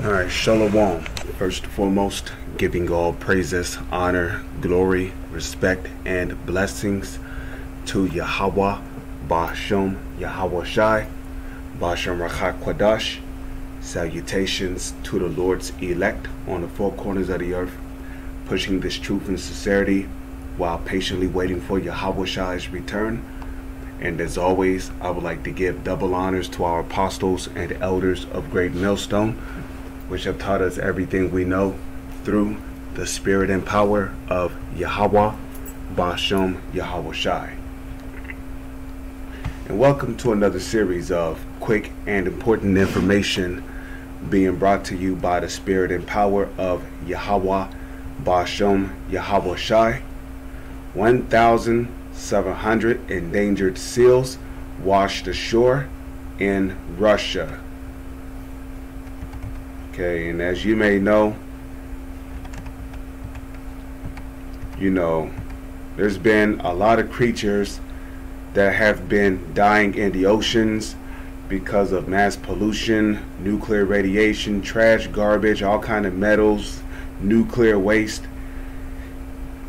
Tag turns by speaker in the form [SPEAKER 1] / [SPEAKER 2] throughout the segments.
[SPEAKER 1] Alright, Shalom. First and foremost, giving all praises, honor, glory, respect, and blessings to Yahweh, Ba'ashem, Yahweh Shai, Ba'ashem Rachak Kwadash. Salutations to the Lord's elect on the four corners of the earth, pushing this truth and sincerity while patiently waiting for Yahweh Shai's return. And as always, I would like to give double honors to our apostles and elders of Great Millstone, which have taught us everything we know through the spirit and power of Yahweh, Ba'ashem, Yahweh Shai. And welcome to another series of quick and important information being brought to you by the spirit and power of Yahweh, Ba'ashem, Yahweh Shai. 1,700 endangered seals washed ashore in Russia. Okay, and as you may know, there's been a lot of creatures that have been dying in the oceans because of mass pollution, nuclear radiation, trash, garbage, all kind of metals, nuclear waste,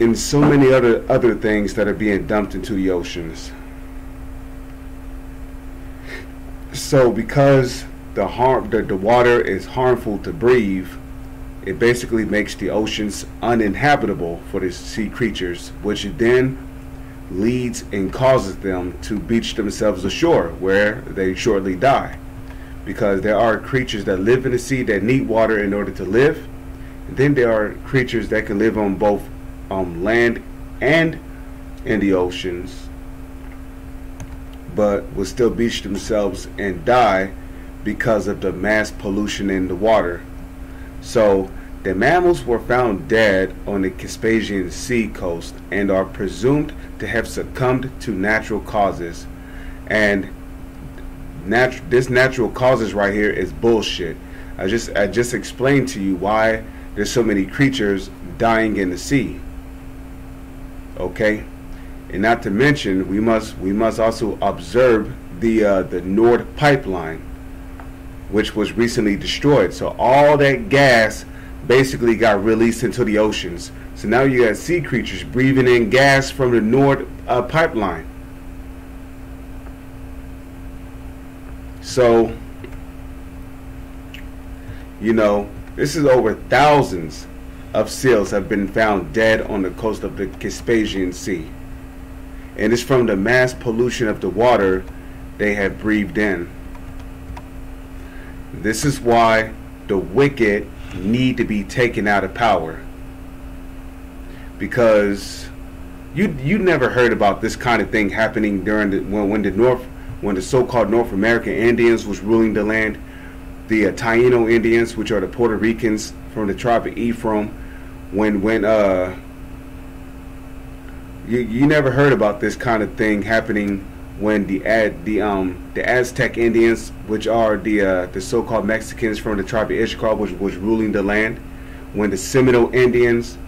[SPEAKER 1] and so many other things that are being dumped into the oceans. So because the water is harmful to breathe, it basically makes the oceans uninhabitable for the sea creatures, which then leads and causes them to beach themselves ashore, where they shortly die. Because there are creatures that live in the sea that need water in order to live, and then there are creatures that can live on both land and in the oceans, but will still beach themselves and die because of the mass pollution in the water. So the mammals were found dead on the Caspian Sea coast and are presumed to have succumbed to natural causes. And this natural causes right here is bullshit. I just explained to you why there's so many creatures dying in the sea. Okay, and not to mention, we must also observe the Nord pipeline, which was recently destroyed. So all that gas basically got released into the oceans. So now you got sea creatures breathing in gas from the Nord pipeline. So, this is over thousands of seals have been found dead on the coast of the Caspian Sea. And it's from the mass pollution of the water they have breathed in. This is why the wicked need to be taken out of power. Because you never heard about this kind of thing happening during when the so-called North American Indians was ruling the land. The Taino Indians, which are the Puerto Ricans from the tribe of Ephraim, you never heard about this kind of thing happening when the Aztec Indians, which are the so-called Mexicans from the tribe of Ishkar, which was ruling the land, when the Seminole Indians,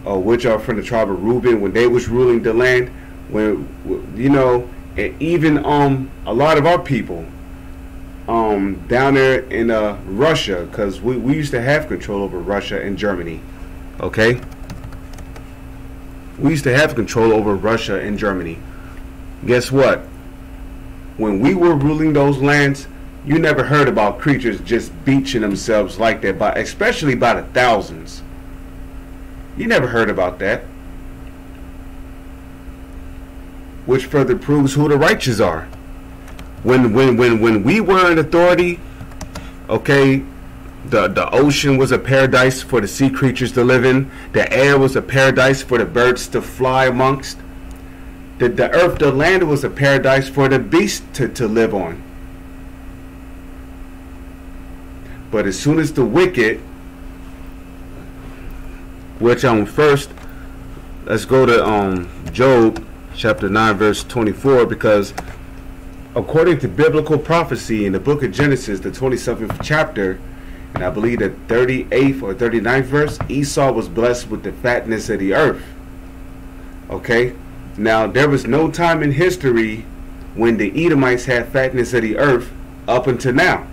[SPEAKER 1] which are from the tribe of Reuben, when they was ruling the land, and even a lot of our people down there in Russia, because we used to have control over Russia and Germany. Okay, we used to have control over Russia and Germany. Guess what? When we were ruling those lands, you never heard about creatures just beaching themselves like that, especially by the thousands. You never heard about that. Which further proves who the righteous are. When we were in authority, okay, the ocean was a paradise for the sea creatures to live in. The air was a paradise for the birds to fly amongst. The earth, the land was a paradise for the beasts to live on. But as soon as the wicked, which first, let's go to Job chapter 9 verse 24, because according to biblical prophecy in the book of Genesis, the 27th chapter, and I believe the 38th or 39th verse, Esau was blessed with the fatness of the earth. Okay, now there was no time in history when the Edomites had fatness of the earth up until now.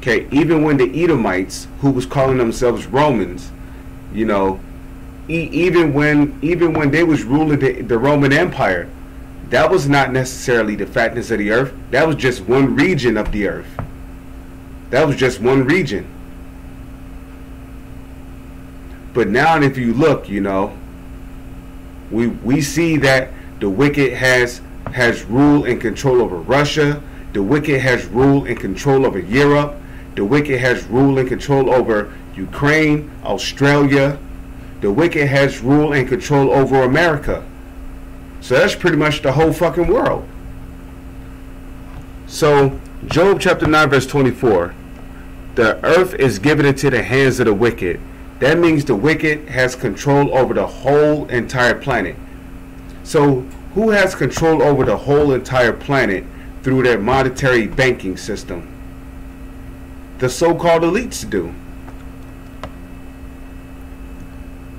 [SPEAKER 1] Okay, even when the Edomites, who was calling themselves Romans, you know, even when they was ruling the Roman Empire, that was not necessarily the fatness of the earth. That was just one region of the earth. That was just one region. But now, if you look, you know, we see that the wicked has rule and control over Russia. The wicked has rule and control over Europe. The wicked has rule and control over Ukraine, Australia. The wicked has rule and control over America. So that's pretty much the whole fucking world. So Job chapter 9 verse 24. The earth is given into the hands of the wicked. That means the wicked has control over the whole entire planet. So who has control over the whole entire planet through their monetary banking system? The so-called elites do.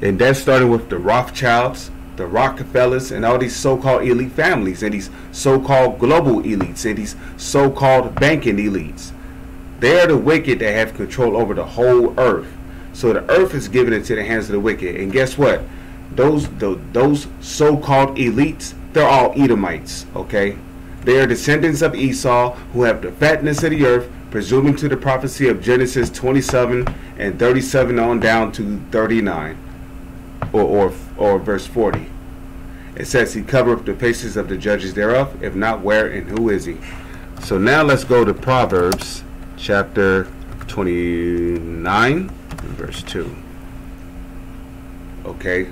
[SPEAKER 1] And that's starting with the Rothschilds, the Rockefellers, and all these so-called elite families, and these so-called global elites, and these so-called banking elites. They are the wicked that have control over the whole earth. So the earth is given into the hands of the wicked. And guess what? Those so-called elites, they're all Edomites, okay? They are descendants of Esau who have the fatness of the earth, presuming to the prophecy of Genesis 27 and 37 on down to 39 or verse 40. It says, he covereth the faces of the judges thereof, if not, where and who is he? So now let's go to Proverbs chapter 29 verse 2. Okay.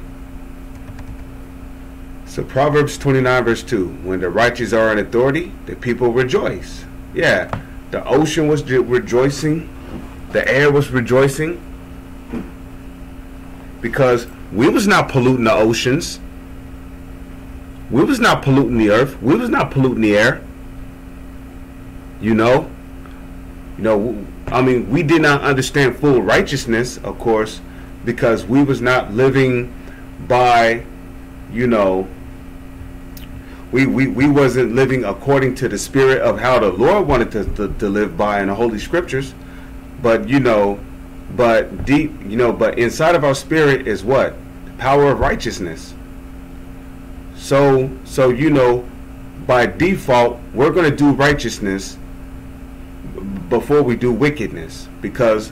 [SPEAKER 1] So Proverbs 29 verse 2. When the righteous are in authority, the people rejoice. Yeah. The ocean was rejoicing. The air was rejoicing. Because we was not polluting the oceans. We was not polluting the earth. We was not polluting the air. You know, I mean, we did not understand full righteousness, of course, because we was not living by, you know, we wasn't living according to the spirit of how the Lord wanted to live by in the Holy Scriptures. But, you know, but deep, you know, but inside of our spirit is what? The power of righteousness. So, you know, by default, we're going to do righteousness before we do wickedness, because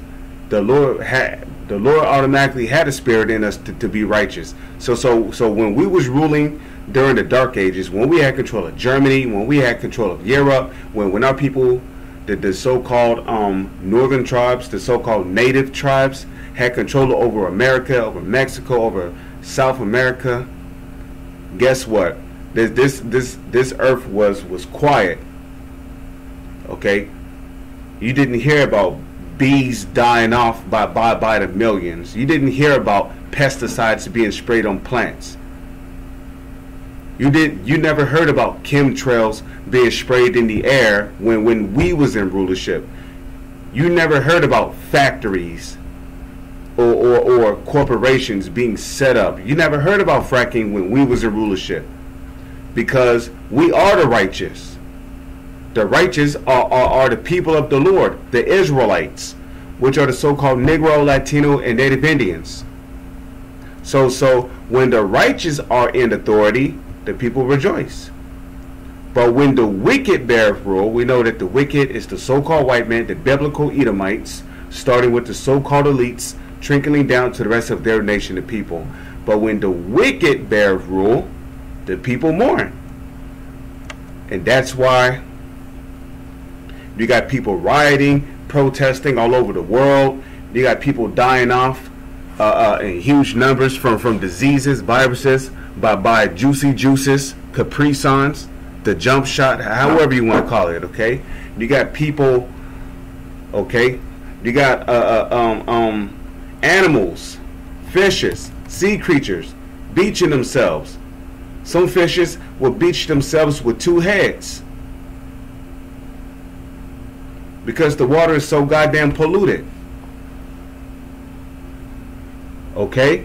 [SPEAKER 1] the Lord automatically had a spirit in us to be righteous. So when we was ruling during the Dark Ages, when we had control of Germany, when we had control of Europe, when our people, the so-called northern tribes, the so-called native tribes, had control over America, over Mexico, over South America, guess what? This earth was quiet. Okay? You didn't hear about bees dying off by the millions. You didn't hear about pesticides being sprayed on plants. You never heard about chemtrails being sprayed in the air when we was in rulership. You never heard about factories or corporations being set up. You never heard about fracking when we was in rulership, because we are the righteous. The righteous are the people of the Lord, the Israelites, which are the so-called Negro, Latino, and Native Indians. So when the righteous are in authority, the people rejoice. But when the wicked beareth rule, we know that the wicked is the so-called white man, the biblical Edomites, starting with the so-called elites, trickling down to the rest of their nation, the people. But when the wicked beareth rule, the people mourn. And that's why you got people rioting, protesting all over the world. You got people dying off in huge numbers from diseases, viruses, by juicy juices, Capri Suns, the jump shot, however you want to call it, okay? You got people, okay? You got animals, fishes, sea creatures beaching themselves. Some fishes will beach themselves with two heads, because the water is so goddamn polluted. Okay?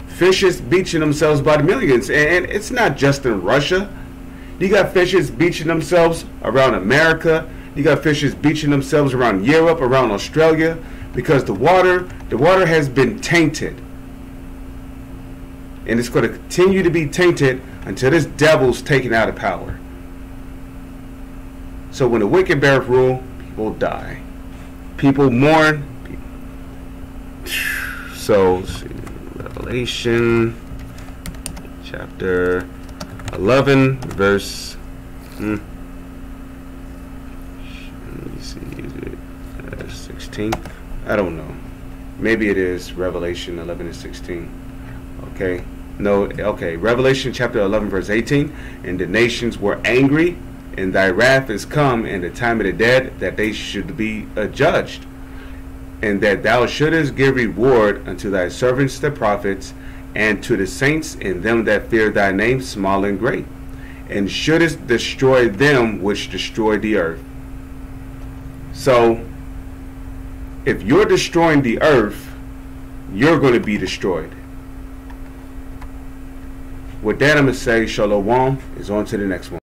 [SPEAKER 1] Fishes beaching themselves by the millions. And it's not just in Russia. You got fishes beaching themselves around America. You got fishes beaching themselves around Europe, around Australia, because the water has been tainted. And it's going to continue to be tainted until this devil's taken out of power. So when the wicked beareth rule, people die. People mourn. So, let's see, Revelation chapter 11, verse, let me see, is it 16? I don't know. Maybe it is Revelation 11 and 16. Okay. No, okay. Revelation chapter 11, verse 18. And the nations were angry, and thy wrath is come, and the time of the dead, that they should be judged. And that thou shouldest give reward unto thy servants the prophets, and to the saints and them that fear thy name, small and great, and shouldest destroy them which destroy the earth. So, if you're destroying the earth, you're going to be destroyed. With that, I'm going to say shalom. Is on to the next one.